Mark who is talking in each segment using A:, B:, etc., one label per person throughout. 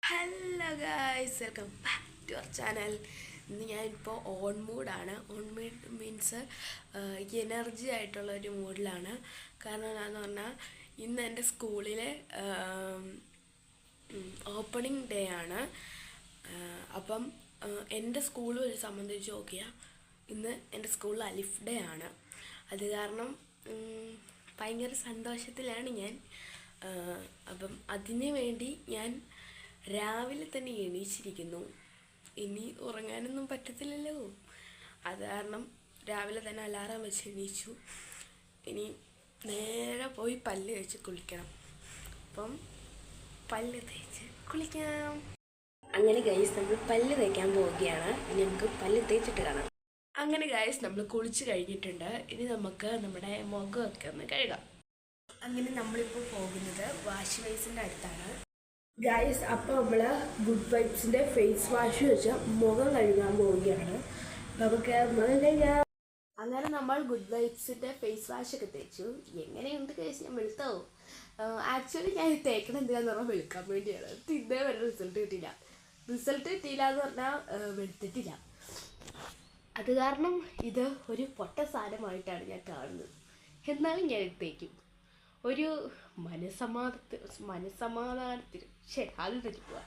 A: Hello guys, welcome back to our channel. ഇന്ന് ഞാനിപ്പോൾ on മൂഡാണ്. ഓൺ മൂഡ് മീൻസ് എനർജി ആയിട്ടുള്ള ഒരു മൂഡിലാണ്. കാരണം എന്താണെന്ന് പറഞ്ഞാൽ ഇന്ന് എൻ്റെ സ്കൂളിലെ ഓപ്പണിംഗ് ഡേ ആണ്. അപ്പം എൻ്റെ സ്കൂൾ സംബന്ധിച്ച് നോക്കിയാൽ ഇന്ന് എൻ്റെ സ്കൂളിൽ അലിഫ് ഡേ ആണ്. അത് കാരണം ഭയങ്കര സന്തോഷത്തിലാണ് ഞാൻ. അപ്പം അതിനു വേണ്ടി ഞാൻ രാവിലെ തന്നെ എണീച്ചിരിക്കുന്നു. ഇനി ഉറങ്ങാനൊന്നും പറ്റത്തില്ലല്ലോ. അത് കാരണം രാവിലെ തന്നെ അലാറം വെച്ച് എണീച്ചു. ഇനി നേരെ പോയി പല്ല് തേച്ച് കുളിക്കണം. അപ്പം പല്ല് തേച്ച് കുളിക്കാം. അങ്ങനെ ഗൈസ്, നമ്മൾ പല്ല് തേക്കാൻ പോവുകയാണ്. ഇനി നമുക്ക് പല്ല് തേച്ചിട്ട് കാണാം. അങ്ങനെ ഗൈസ്, നമ്മൾ കുളിച്ച് കഴിഞ്ഞിട്ടുണ്ട്. ഇനി നമുക്ക് നമ്മുടെ മുഖമൊക്കെ ഒന്ന് കഴുകാം. അങ്ങനെ നമ്മളിപ്പോൾ പോകുന്നത് വാഷ് ബേസിൻ്റെ അടുത്താണ് ഗൈസ്. അപ്പോൾ നമ്മൾ ഗുഡ് വൈബ്സിൻ്റെ ഫേസ് വാഷ് വെച്ച് മുഖം കഴുകാൻ പോവുകയാണ്. നമുക്ക് മുഖം കഴുകാം. അങ്ങനെ നമ്മൾ ഗുഡ് വൈബ്സിൻ്റെ ഫേസ് വാഷ് ഒക്കെ തേച്ചു. എങ്ങനെയുണ്ട് കേസ്? ഞാൻ വെളുത്തോ? ആക്ച്വലി ഞാൻ തേക്കണം എന്തിനാന്ന് പറഞ്ഞാൽ വെളുക്കാൻ വേണ്ടിയാണ്. ഇതേ വരെ റിസൾട്ട് കിട്ടിയില്ല എന്ന് പറഞ്ഞാൽ വെളുത്തിട്ടില്ല. അത് കാരണം ഇത് ഒരു പൊട്ട സാധനമായിട്ടാണ് ഞാൻ കാണുന്നത്. എന്നാലും ഞാൻ തേക്കും. ഒരു മനസ്സമാധാനത്തിന് അത് തെറ്റിപ്പോവാ.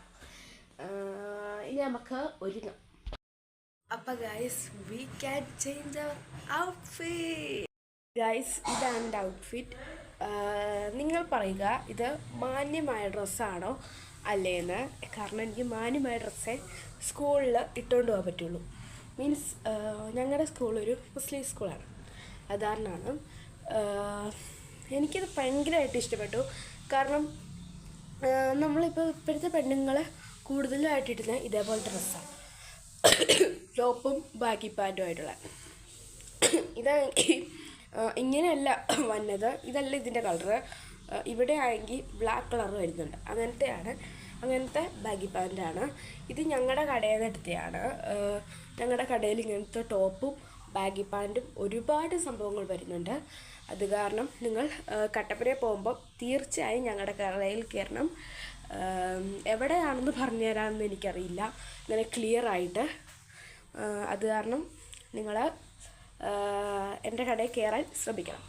A: ഇനി നമുക്ക് ഒരുങ്ങാം. അപ്പം guys, we can change our outfit. Guys, ഇതാണ് എൻ്റെ ഔട്ട്ഫിറ്റ്. നിങ്ങൾ പറയുക, ഇത് മാന്യമായ ഡ്രസ്സാണോ അല്ലേന്ന്. കാരണം എനിക്ക് മാന്യമായ ഡ്രസ്സേ സ്കൂളിൽ ഇട്ടുകൊണ്ട് പോകാൻ പറ്റുള്ളൂ. മീൻസ് ഞങ്ങളുടെ സ്കൂളൊരു മുസ്ലിം സ്കൂളാണ്. അതാരണമാണ് എനിക്കത് ഭയങ്കരമായിട്ട് ഇഷ്ടപ്പെട്ടു. കാരണം നമ്മളിപ്പോൾ ഇപ്പോഴത്തെ പെണ്ണുങ്ങൾ കൂടുതലായിട്ടിടുന്നത് ഇതേപോലത്തെ ഡ്രസ്സാണ്, ടോപ്പും ബാക്കി പാൻറ്റുമായിട്ടുള്ള. ഇതാണെങ്കിൽ ഇങ്ങനെയല്ല വന്നത്. ഇതല്ല ഇതിൻ്റെ കളറ്. ഇവിടെ ആണെങ്കിൽ ബ്ലാക്ക് കളർ വരുന്നുണ്ട്. അങ്ങനത്തെ ബാഗി പാൻറ്റാണ് ഇത്. ഞങ്ങളുടെ കടയിൽ നിന്ന് എടുത്തതാണ്. ഞങ്ങളുടെ കടയിൽ ഇങ്ങനത്തെ ടോപ്പും ബാഗി പാൻറ്റും ഒരുപാട് സംഭവങ്ങൾ വരുന്നുണ്ട്. അത് കാരണം നിങ്ങൾ കട്ടപ്പനയിൽ പോകുമ്പോൾ തീർച്ചയായും ഞങ്ങളുടെ കടയിൽ കയറണം. എവിടെയാണെന്ന് പറഞ്ഞു തരാമെന്ന് എനിക്കറിയില്ല ഇങ്ങനെ ക്ലിയർ ആയിട്ട്. അത് കാരണം നിങ്ങൾ എൻ്റെ കടയിൽ കയറാൻ ശ്രമിക്കണം.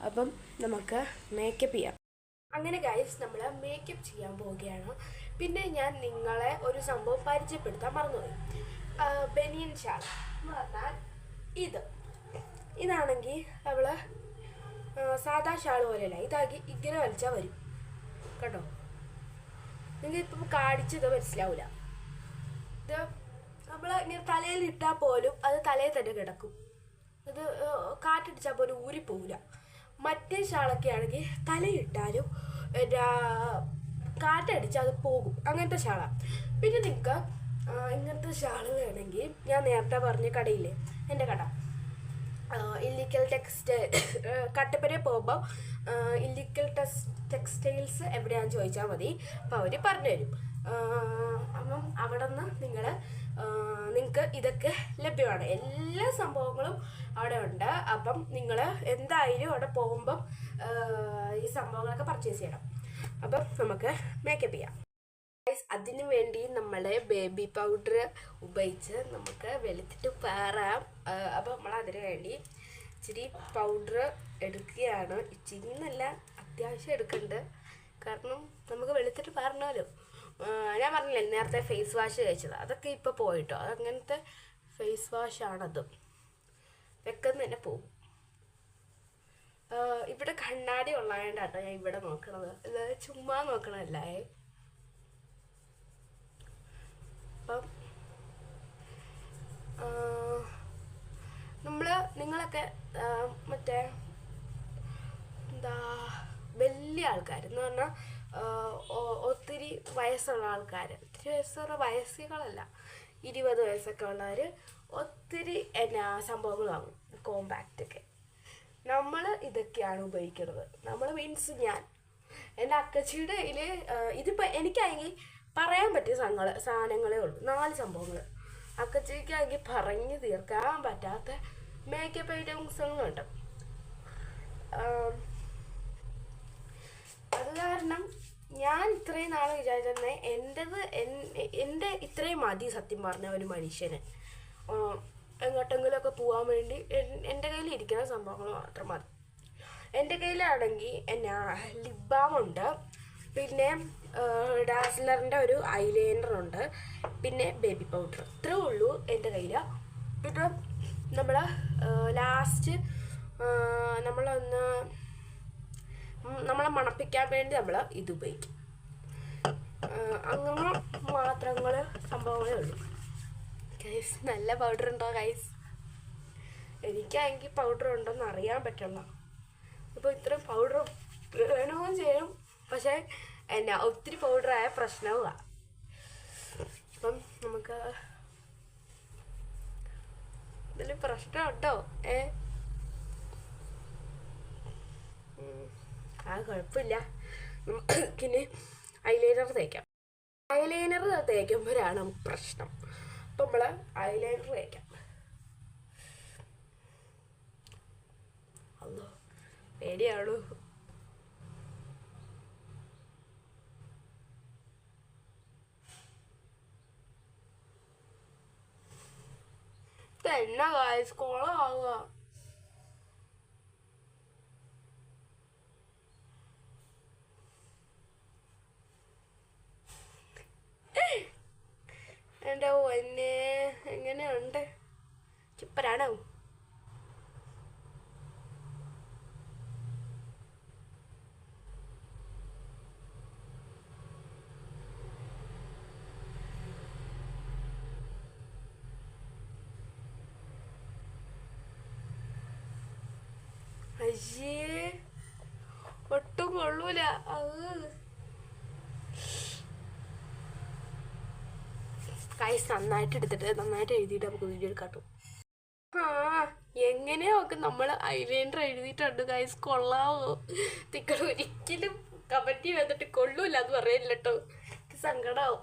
A: അപ്പം നമുക്ക് മേക്കപ്പ് ചെയ്യാം. അങ്ങനെ ഗൈസ്, നമ്മൾ മേക്കപ്പ് ചെയ്യാൻ പോവുകയാണ്. പിന്നെ ഞാൻ നിങ്ങളെ ഒരു സംഭവം പരിചയപ്പെടുത്താൻ മറന്നുപോയി. ബനിയൻ ഷാൾ എന്ന് പറഞ്ഞാൽ ഇതാണെങ്കിൽ അവൾ സാധാ ഷാൾ പോലെയല്ല. ഇതാക്കി ഇങ്ങനെ വലിച്ചാൽ വരും കേട്ടോ. നിങ്ങൾക്ക് ഇപ്പം കാണിച്ചത് മനസ്സിലാവില്ല. ഇത് നമ്മൾ ഇങ്ങനെ തലയിൽ ഇട്ടാൽ പോലും അത് തലയിൽ തന്നെ കിടക്കും. ഇത് കാറ്റടിച്ചാൽ പോലും ഊരിപ്പോവില്ല. മറ്റേ ഷാളൊക്കെ ആണെങ്കിൽ തലയിട്ടാലും കാറ്റടിച്ചാൽ അത് പോകും. അങ്ങനത്തെ ഷാളാണ്. പിന്നെ നിങ്ങൾക്ക് ഇങ്ങനത്തെ ഷാൾ വേണമെങ്കിൽ ഞാൻ നേരത്തെ പറഞ്ഞ കടയില്ലേ, എൻ്റെ കട ഇല്ലിക്കൽ ടെക്സ്റ്റൈൽ, കട്ടപ്പനയിൽ പോകുമ്പോൾ ഇല്ലിക്കൽ ടെക്സ്റ്റൈൽസ് എവിടെയാണെന്ന് ചോദിച്ചാൽ മതി. അപ്പോൾ അവർ പറഞ്ഞുതരും. അപ്പം അവിടെ നിന്ന് നിങ്ങൾക്ക് ഇതൊക്കെ ലഭ്യമാണ്. എല്ലാ സംഭവങ്ങളും അവിടെ ഉണ്ട്. അപ്പം നിങ്ങൾ എന്തായാലും അവിടെ പോകുമ്പം ഈ സംഭവങ്ങളൊക്കെ പർച്ചേസ് ചെയ്യണം. അപ്പം നമുക്ക് മേക്കപ്പ് ചെയ്യാം. അതിനു വേണ്ടി നമ്മൾ ബേബി പൗഡർ ഉപയോഗിച്ച് നമുക്ക് വെളുത്തിട്ട് പാറാം. അപ്പോൾ നമ്മൾ അതിനു വേണ്ടി ഇച്ചിരി പൗഡർ എടുക്കുകയാണ്. ഇച്ചിരി എന്നല്ല, അത്യാവശ്യം എടുക്കുന്നുണ്ട്. കാരണം നമുക്ക് വെളുത്തിട്ട് പാറണമല്ലോ. ഞാൻ പറഞ്ഞില്ലേ നേരത്തെ ഫേസ് വാഷ് കഴിച്ചത്, അതൊക്കെ ഇപ്പോൾ പോയിട്ടോ. അതങ്ങനത്തെ ഫേസ് വാഷാണതും. വെക്കുന്ന തന്നെ പോകും. ഇവിടെ കണ്ണാടി ഉള്ളതുകൊണ്ടാട്ടോ ഞാൻ ഇവിടെ നോക്കണത്. അല്ലാതെ ചുമ്മാ നോക്കണമല്ലേ. അപ്പം നിങ്ങളൊക്കെ മറ്റേ വലിയ ആൾക്കാർ എന്ന് പറഞ്ഞാൽ ഒത്തിരി വയസ്സുള്ള ആൾക്കാർ, ഒത്തിരി വയസ്സുള്ള വയസ്സുകളല്ല, 20 വയസ്സൊക്കെ ഉള്ളവർ ഒത്തിരി സംഭവങ്ങൾ വാങ്ങും. കോമ്പാക്റ്റൊക്കെ നമ്മൾ ഇതൊക്കെയാണ് ഉപയോഗിക്കുന്നത്. നമ്മൾ മീൻസ് ഞാൻ എൻ്റെ അക്കച്ചിയുടെ കയ്യിൽ ഇതിപ്പോൾ എനിക്കാണെങ്കിൽ പറയാൻ പറ്റിയ സാധനങ്ങളേ ഉള്ളൂ. 4 സംഭവങ്ങൾ. അക്കച്ചിക്കാണെങ്കിൽ പറഞ്ഞു തീർക്കാൻ പറ്റാത്ത മേക്കപ്പ് ഐറ്റംസുകളുണ്ട്. അത് കാരണം ഞാൻ ഇത്രയും നാൾ വിചാരിച്ചത് എൻ്റെ ഇത്രയും മതി സത്യം പറഞ്ഞ ഒരു മനുഷ്യന് എങ്ങോട്ടെങ്കിലുമൊക്കെ പോകാൻ വേണ്ടി എൻ്റെ കയ്യിൽ ഇരിക്കുന്ന സംഭവങ്ങൾ മാത്രം മതി. എൻ്റെ കയ്യിലാണെങ്കിൽ എന്നാ ലിപ് ബാമുണ്ട്, പിന്നെ ഡാസ്ലറിൻ്റെ ഒരു ഐലൈനറുണ്ട്, പിന്നെ ബേബി പൗഡർ. ഇത്രേ ഉള്ളൂ എൻ്റെ കയ്യിൽ. പിന്നെ നമ്മൾ ലാസ്റ്റ് നമ്മളെ മണപ്പിക്കാൻ വേണ്ടി നമ്മൾ ഇത് ഉപയോഗിക്കും. അങ്ങനെ മാത്രങ്ങൾ സംഭവങ്ങളേ ഉള്ളൂ. ഗൈസ് നല്ല പൗഡർ ഉണ്ടോ ഗൈസ്? എനിക്കാണെങ്കിൽ പൗഡർ ഉണ്ടോയെന്ന് അറിയാൻ പറ്റില്ല. ഇപ്പോൾ ഇത്രയും പൗഡർ വേണമെന്ന് ചെയ്യും, പക്ഷേ എന്നാ ഒത്തിരി പൗഡറായ പ്രശ്നവുമാണ്. അപ്പം നമുക്ക് ഇതിൽ പ്രശ്നമുണ്ടോ? കുഴപ്പമില്ല. നമുക്കിനി ഐലൈനർ തേക്കാം. ഐലൈനർ തേക്കുമ്പോഴാണ് നമുക്ക് പ്രശ്നം. അപ്പം നമ്മൾ ഐലൈനർ തേക്കാം. അല്ലോ പേടിയാണോ? എന്നാ ഗൈസ് കോളാവുക. എൻ്റെ ഒന്നെ എങ്ങനെയുണ്ട്? ചിപ്പരാണോ? അയ്യേ ഒട്ടും കൊള്ളൂല. കൈസ് നന്നായിട്ട് എടുത്തിട്ട് നന്നായിട്ട് എഴുതിയിട്ട് നമുക്ക് വീഡിയോ എടുക്കാട്ടും. എങ്ങനെയൊക്കെ നമ്മൾ ഐലൈനർ എഴുതിയിട്ടുണ്ട് ഗൈസ്. കൊള്ളാവോ? നിങ്ങൾ ഒരിക്കലും കമന്റ് വന്നിട്ട് കൊള്ളൂല എന്ന് പറയില്ല കേട്ടോ, സങ്കടാവും.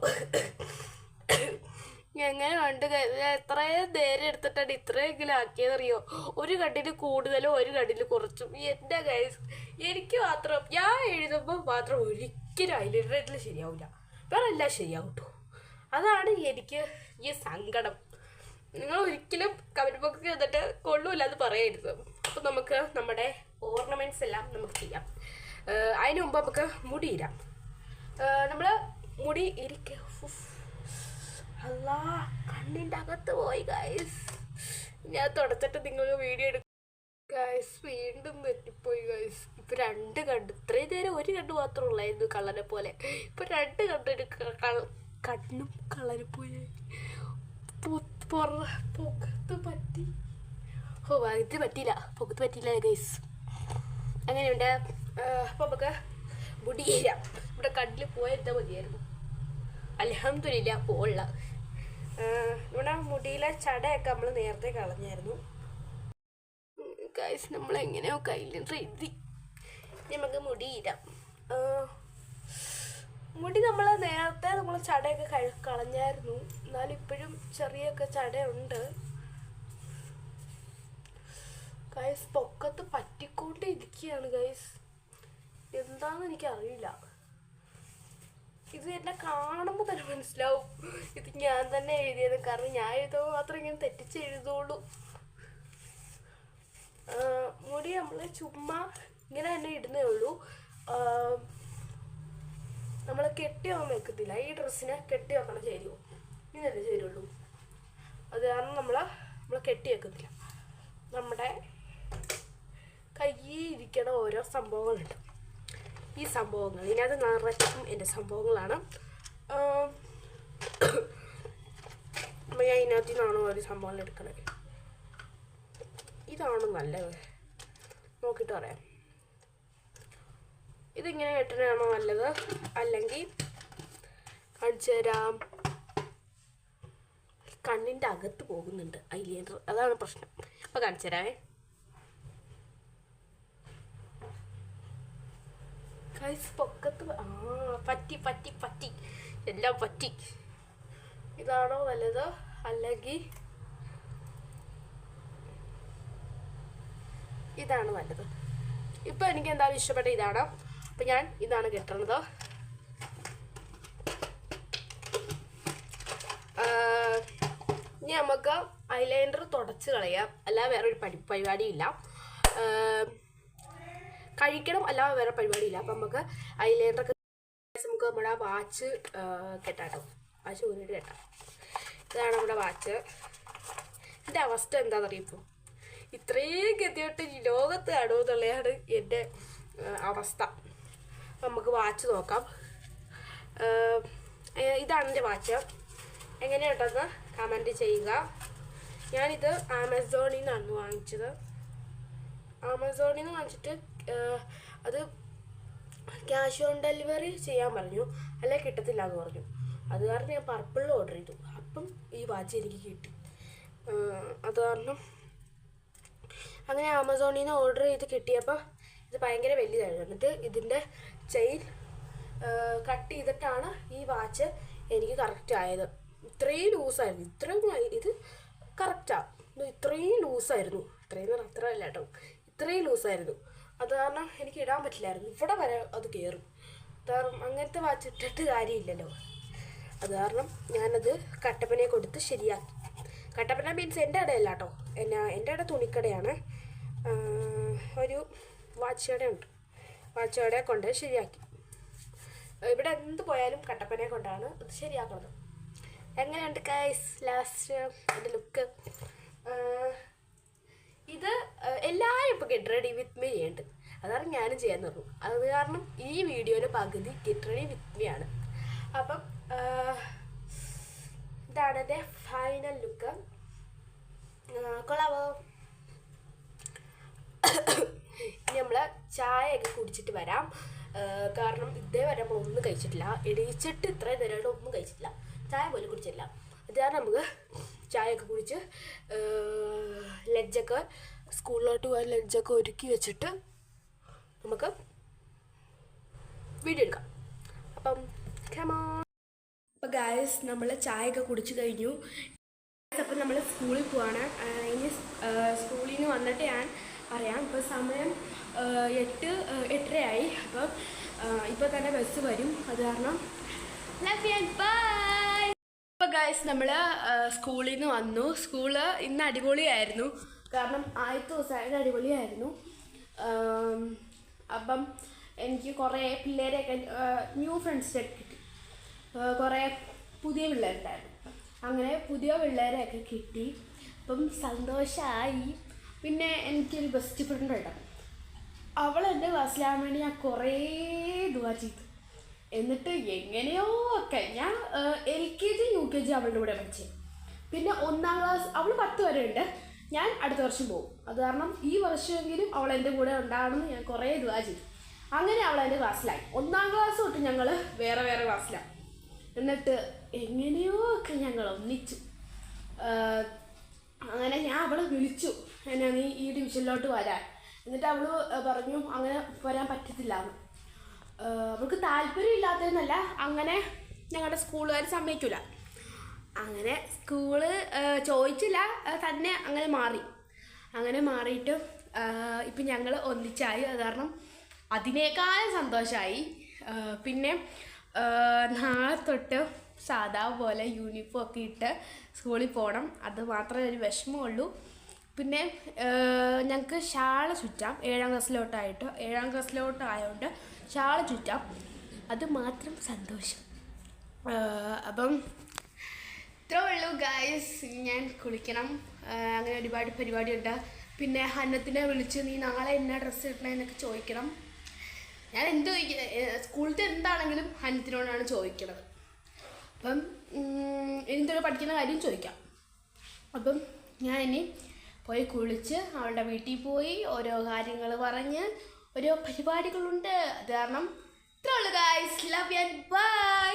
A: എങ്ങനെ ഉണ്ട്? എത്രയും നേരം എടുത്തിട്ടാണ് ഇത്രയെങ്കിലും ആക്കിയതറിയോ? ഒരു കണ്ണിന് കൂടുതലും ഒരു കണ്ണിന് കുറച്ചും. എൻ്റെ ഗൈസ് എനിക്ക് മാത്രം ഞാൻ എഴുതുമ്പോൾ മാത്രം ഒരിക്കലും ഐലൈനർ ശരിയാവില്ല, വേറെ എല്ലാം ശരിയാവും കേട്ടോ. അതാണ് എനിക്ക് ഈ സങ്കടം. നിങ്ങൾ ഒരിക്കലും കമന്റ് ബോക്സിൽ വന്നിട്ട് കൊള്ളൂല എന്ന് പറയരുത്. അപ്പം നമുക്ക് നമ്മുടെ ഓർണമെന്റ്സ് എല്ലാം നമുക്ക് ചെയ്യാം. അതിന് മുമ്പ് നമുക്ക് മുടി ഇരാം. നമ്മൾ മുടി അല്ലാ കണ്ണിൻ്റെ അകത്ത് പോയി ഗൈസ്. ഞാൻ തുടച്ചിട്ട് നിങ്ങൾക്ക് വീഡിയോ എടുക്കും ഗൈസ്. വീണ്ടും തെറ്റിപ്പോയി ഗൈസ്. ഇപ്പം രണ്ട് കണ്ണ്, ഇത്രയും നേരം ഒരു കണ്ണ് മാത്രമേ ഉള്ളായിരുന്നു കള്ളനെ പോലെ. ഇപ്പം രണ്ട് കണ്ണും കളറി പോയി. പൊക്കത്ത് പറ്റി. ഇത് പറ്റിയില്ല, പൊക്കത്ത് പറ്റിയില്ല ഗൈസ്. അങ്ങനെയുണ്ട്. അപ്പം നമുക്ക് മുടി ചെയ്യാം. ഇവിടെ കണ്ണിൽ പോയെത്താൻ മതിയായിരുന്നു. അൽഹംദുലില്ലാ പോള്ള. ഇവിടെ മുടിയിലെ ചടയൊക്കെ നമ്മൾ നേരത്തെ കളഞ്ഞായിരുന്നു ഗൈസ്. നമ്മളെങ്ങനെയോ ഐലൈനർ എഴുതി. നമുക്ക് മുടി ഇടാം. മുടി നമ്മൾ നേരത്തെ ചടയൊക്കെ കളഞ്ഞായിരുന്നു. എന്നാലും ഇപ്പോഴും ചെറിയൊക്കെ ചടയുണ്ട് ഗൈസ്. പൊക്കത്ത് പറ്റിക്കൊണ്ട് ഇരിക്കുകയാണ് ഗൈസ്. എന്താണെന്ന് എനിക്കറിയില്ല. ഇത് എന്നെ കാണുമ്പോൾ തന്നെ മനസ്സിലാവും ഇത് ഞാൻ തന്നെ എഴുതിയത്. കാരണം ഞാൻ എഴുതുമ്പോൾ മാത്രം ഇങ്ങനെ തെറ്റിച്ച് എഴുതുള്ളൂ. മുടി നമ്മൾ ചുമ്മാ ഇങ്ങനെ തന്നെ ഇടുന്നേ ഉള്ളൂ. നമ്മൾ കെട്ടി വെക്കാൻ വെക്കത്തില്ല. ഈ ഡ്രസ്സിനെ കെട്ടി വെക്കണം ചേരുവോ? ഇങ്ങനെ ചേരുള്ളൂ. അത് കാരണം നമ്മൾ കെട്ടി വെക്കത്തില്ല. നമ്മുടെ കയ്യിൽ ഇരിക്കണ ഓരോ സംഭവങ്ങളുണ്ട്. ഈ സംഭവങ്ങൾ ഇതിനകത്ത് നിറച്ചും എൻ്റെ സംഭവങ്ങളാണ്. ഞാൻ ഇതിനകത്ത് നിന്നാണോ ഒരു സംഭവങ്ങൾ എടുക്കണത്? ഇതാണ് നല്ലത്, നോക്കിയിട്ട് പറയാം. ഇതിങ്ങനെ കെട്ടണതാണോ നല്ലത്, അല്ലെങ്കിൽ കാണിച്ചു തരാം. കണ്ണിൻ്റെ അകത്ത് പോകുന്നുണ്ട് ഐലൈനർ, അതാണ് പ്രശ്നം. അപ്പോൾ കാണിച്ചു തരാമേ. പൊക്കത്ത് പറ്റി എല്ലാം പറ്റി. ഇതാണോ നല്ലത്, അല്ലെങ്കിൽ ഇതാണ് നല്ലത്? ഇപ്പം എനിക്ക് എന്തായാലും ഇഷ്ടപ്പെട്ട ഇതാണ്. അപ്പം ഞാൻ ഇതാണ് കെട്ടണത്. നമുക്ക് ഐലൈനർ തുടച്ച് കളയാം, അല്ലാതെ വേറെ ഒരു പരിപാടിയില്ല. കഴിക്കണം, അല്ലാതെ വേറെ പരിപാടിയില്ല. അപ്പം നമുക്ക് ഐലൈനറൊക്കെ നമുക്ക് നമ്മുടെ വാച്ച് കെട്ടാട്ടോ, വാച്ച് ഊരിട്ട് കെട്ടാം. ഇതാണ് നമ്മുടെ വാച്ച്. എൻ്റെ അവസ്ഥ എന്താണെന്നറിയാം. ഇപ്പോൾ ഇത്രയും ഗതിയോട്ട് ഈ ലോകത്ത് കാണുമോ എന്നുള്ളതാണ് എൻ്റെ അവസ്ഥ. നമുക്ക് വാച്ച് നോക്കാം. ഇതാണ് എൻ്റെ വാച്ച്. എങ്ങനെയുണ്ടെന്ന് കമൻറ്റ് ചെയ്യുക. ഞാനിത് ആമസോണിൽ നിന്നാണ് വാങ്ങിച്ചത്. ആമസോണിൽ നിന്ന് വാങ്ങിച്ചിട്ട് അത് ക്യാഷ് ഓൺ ഡെലിവറി ചെയ്യാൻ പറഞ്ഞു, അല്ലെ കിട്ടത്തില്ല എന്ന് പറഞ്ഞു. അത് കാരണം ഞാൻ പർപ്പിളിൽ ഓർഡർ ചെയ്തു. അപ്പം ഈ വാച്ച് എനിക്ക് കിട്ടി. അത് കാരണം അങ്ങനെ ആമസോണിൽ നിന്ന് ഓർഡർ ചെയ്ത് കിട്ടിയപ്പോൾ ഇത് ഭയങ്കര വലിയതായിരുന്നു. എന്നിട്ട് ഇതിൻ്റെ ചെയിൻ കട്ട് ചെയ്തിട്ടാണ് ഈ വാച്ച് എനിക്ക് കറക്റ്റ് ആയത്. ഇത്രയും ലൂസായിരുന്നു. ഇത് കറക്റ്റാണ്. ഇത്രയും ലൂസായിരുന്നു. ഇത്രയും അത്ര അല്ല കേട്ടോ, ഇത്രയും ലൂസായിരുന്നു. അത് കാരണം എനിക്ക് ഇടാൻ പറ്റില്ലായിരുന്നു. ഇവിടെ വരെ അത് കയറും. കാരണം അങ്ങനത്തെ വാച്ച് ഇട്ടിട്ട് കാര്യമില്ലല്ലോ. അത് കാരണം ഞാനത് കട്ടപ്പനയെ കൊടുത്ത് ശരിയാക്കി. കട്ടപ്പന മീൻസ് എൻ്റെ ഇടയല്ല കേട്ടോ, എൻ്റെ ഇട തുണിക്കടയാണ്. ഒരു വാച്ച് കടയുണ്ട്, വാച്ച് കടയെ കൊണ്ട് ശരിയാക്കി. ഇവിടെ എന്ത് പോയാലും കട്ടപ്പനയെ കൊണ്ടാണ് ഇത് ശരിയാക്കുന്നത്. എങ്ങനെയുണ്ട് ഗൈസ് ലാസ്റ്റ് എൻ്റെ ലുക്ക്? ഇത് എല്ലാവരും ഇപ്പോൾ ഗെറ്റ് റെഡി വിത്ത് മീ ചെയ്യുന്നുണ്ട്. അതാണ് ഞാനും ചെയ്യാൻ തുടങ്ങും. അത് കാരണം ഈ വീഡിയോയുടെ പകുതി ഗെറ്റ് റെഡി വിത്ത് മീ ആണ്. അപ്പം ഇതാണ് എൻ്റെ ഫൈനൽ ലുക്ക്. കൊള്ളാവോ? ഇനി നമ്മൾ ചായയൊക്കെ കുടിച്ചിട്ട് വരാം. കാരണം ഇതേവരെ നമ്മളൊന്നും കഴിച്ചിട്ടില്ല. എണീച്ചിട്ട് ഇത്രയും നേരമായിട്ട് ഒന്നും കഴിച്ചിട്ടില്ല, ചായ പോലും കുടിച്ചിട്ടില്ല. അത് കാരണം നമുക്ക് ചായയൊക്കെ കുടിച്ച് ലഞ്ചൊക്കെ സ്കൂളിലോട്ട് പോകാൻ ലഞ്ചൊക്കെ ഒരുക്കി വെച്ചിട്ട് നമുക്ക് വീഡിയോ എടുക്കാം. അപ്പം ഗായ്സ് നമ്മൾ ചായയൊക്കെ കുടിച്ച് കഴിഞ്ഞു. അപ്പം നമ്മൾ സ്കൂളിൽ പോവാണ്. ഇനി സ്കൂളിൽ നിന്ന് വന്നിട്ട് ഞാൻ പറയാം. ഇപ്പോൾ സമയം 8:30 അപ്പം ഇപ്പോൾ തന്നെ ബസ് വരും. അത് കാരണം ബൈ. അപ്പോൾ ഗൈസ് നമ്മൾ സ്കൂളിൽ നിന്ന് വന്നു. സ്കൂള് ഇന്ന് അടിപൊളിയായിരുന്നു. കാരണം ആദ്യത്തെ ദിവസമായത് അടിപൊളിയായിരുന്നു. അപ്പം എനിക്ക് കുറേ പിള്ളേരെയൊക്കെ ന്യൂ ഫ്രണ്ട്സിനൊക്കെ കിട്ടി. കുറേ പുതിയ പിള്ളേരുണ്ടായിരുന്നു. അങ്ങനെ പുതിയ പിള്ളേരെയൊക്കെ കിട്ടി. അപ്പം സന്തോഷമായി. പിന്നെ എനിക്കൊരു ബെസ്റ്റ് ഫ്രണ്ട് ഉണ്ടായിരുന്നു. അവൾ എൻ്റെ ക്ലാസ്സിലാകാൻ വേണ്ടി ഞാൻ കുറേ ദുആ ചെയ്തു. എന്നിട്ട് എങ്ങനെയോ ഒക്കെ ഞാൻ LKG UKG അവളുടെ കൂടെ പഠിച്ചത്. പിന്നെ 1ാം ക്ലാസ് അവൾ 10 വരെ ഉണ്ട്. ഞാൻ അടുത്ത വർഷം പോകും. അത് കാരണം ഈ വർഷമെങ്കിലും അവൾ എൻ്റെ കൂടെ ഉണ്ടാകണമെന്ന് ഞാൻ കുറേ ദുആ ചെയ്തു. അങ്ങനെ അവൾ എൻ്റെ ക്ലാസ്സിലായി. 1ാം ക്ലാസ് തൊട്ട് ഞങ്ങൾ വേറെ വേറെ ക്ലാസ്സിലാണ്. എന്നിട്ട് എങ്ങനെയോ ഒക്കെ ഞങ്ങൾ ഒന്നിച്ചു. അങ്ങനെ ഞാൻ അവളെ വിളിച്ചു, എന്നെ നീ ഈ ഡിവിഷനിലോട്ട് വരാൻ. എന്നിട്ട് അവൾ പറഞ്ഞു അങ്ങനെ വരാൻ പറ്റത്തില്ല എന്ന്. അവൾക്ക് താല്പര്യം ഇല്ലാത്തതെന്നല്ല, അങ്ങനെ ഞങ്ങളുടെ സ്കൂളുകാർ സമ്മതിക്കില്ല. അങ്ങനെ സ്കൂള് ചോദിച്ചില്ല, തന്നെ അങ്ങനെ മാറി. അങ്ങനെ മാറിയിട്ട് ഇപ്പം ഞങ്ങൾ ഒന്നിച്ചായി. അത് കാരണം അതിനേക്കാളും സന്തോഷമായി. പിന്നെ നാളെ തൊട്ട് സാധാ പോലെ യൂണിഫോം ഒക്കെ ഇട്ട് സ്കൂളിൽ പോകണം. അത് മാത്രമേ ഒരു വിഷമമുള്ളൂ. പിന്നെ ഞങ്ങൾക്ക് ഷാള് ചുറ്റാം. 7ാം ക്ലാസ്സിലോട്ടായതുകൊണ്ട് ഷാള് ചുറ്റാം. അത് മാത്രം സന്തോഷം. അപ്പം ഇത്രേ ഉള്ളൂ ഗൈസ്. ഞാൻ കുളിക്കണം. അങ്ങനെ ഒരുപാട് പരിപാടിയുണ്ട്. പിന്നെ ഹന്നത്തിനെ വിളിച്ച് നീ നാളെ എന്നാ ഡ്രസ്സ് ഇടണമെന്നൊക്കെ ചോദിക്കണം. ഞാൻ എന്ത് സ്കൂളിലത്തെ എന്താണെങ്കിലും ഹന്നത്തിനോടാണ് ചോദിക്കണത്. അപ്പം എന്തൊരു പഠിക്കുന്ന കാര്യം ചോദിക്കാം. അപ്പം ഞാൻ ഇനി പോയി കുളിച്ച് അവളുടെ വീട്ടിൽ പോയി ഓരോ കാര്യങ്ങൾ പറഞ്ഞ് ഓരോ പരിപാടികളുണ്ട്. അത് കാരണം ഇത്രേ ഉള്ളൂ guys. Love you and by.